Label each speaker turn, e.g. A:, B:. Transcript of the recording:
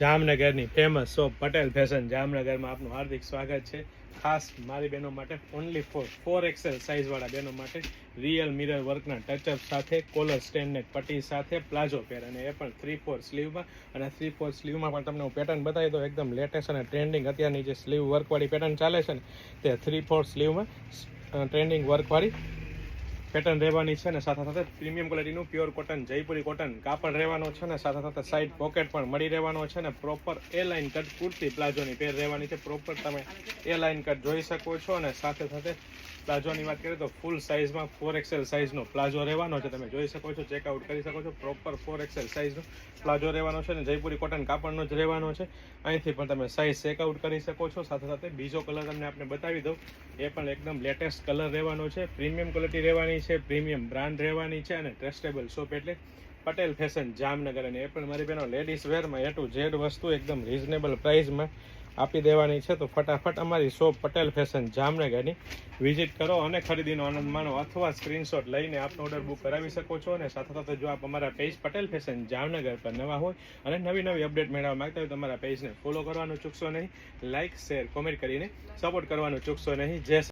A: જામનગરની famous shop Patel fashion જામનગરમાં આપનું હાર્દિક સ્વાગત છે। ખાસ મારી બહેનો માટે ઓનલી ફોર એક્સેલ સાઇઝવાળા બહેનો માટે રિયલ મિરર વર્કના ટચઅપ સાથે કોલર સ્ટેન્ડ પટ્ટી સાથે પ્લાઝો પેર અને એ પણ 3/4 સ્લીવમાં અને 3/4 સ્લીવમાં પણ તમને હું પેટર્ન બતાવી દઉં। એકદમ લેટેસ્ટ અને ટ્રેન્ડિંગ અત્યારની જે સ્લીવ વર્કવાળી પેટર્ન ચાલે છે ને તે 3/4 સ્લીવમાં ટ્રેન્ડિંગ વર્કવાળી પેટર્ન રહેવાની છે ને સાથે સાથે પ્રીમિયમ ક્વોલિટીનું પ્યોર કોટન જયપુરી કોટન કાપડ રહેવાનો છે ને સાથે સાથે સાઈડ પોકેટ પણ મળી રહેવાનો છે ને પ્રોપર એ લાઇન કટ કુર્તી પ્લાઝોની પેર રહેવાની છે। પ્રોપર તમે એ લાઇન કટ જોઈ શકો છો અને સાથે સાથે પ્લાઝોની વાત કરીએ તો ફૂલ સાઇઝમાં 4XL સાઇઝનો પ્લાઝો રહેવાનો છે। તમે જોઈ શકો છો, ચેકઆઉટ કરી શકો છો। પ્રોપર 4XL સાઇઝનો પ્લાઝો રહેવાનો છે ને જયપુરી કોટન કાપડનો જ રહેવાનો છે। અહીંથી પણ તમે સાઇઝ ચેકઆઉટ કરી શકો છો। સાથે સાથે બીજો કલર તમને આપણે બતાવી દઉં, એ પણ એકદમ લેટેસ્ટ કલર રહેવાનો છે, પ્રીમિયમ ક્વોલિટી રહેવાની છે, પ્રીમિયમ બ્રાન્ડ રહેવાની છે અને ટ્રસ્ટેબલ શોપ એટલે પટેલ ફેશન જામનગર। અને એ પણ મારી બહેનો લેડીઝ વેરમાં A to Z વસ્તુ એકદમ રિઝનેબલ પ્રાઇસમાં આપી દેવાની છે। તો ફટાફટ અમારી શોપ પટેલ ફેશન જામનગરની વિઝિટ કરો અને ખરીદીનો આનંદ માણો અથવા સ્ક્રીનશોટ લઈને આપનો ઓર્ડર બુક કરાવી શકો છો। અને સાથે સાથે જો આપ અમારા પેજ પટેલ ફેશન જામનગર પર નવા હોય અને નવી અપડેટ મેળવવા માંગતા હોય તો અમારા પેજને ફોલો કરવાનું ચૂકશો નહીં, લાઇક શેર કોમેન્ટ કરીને સપોર્ટ કરવાનું ચૂકશો નહીં। જય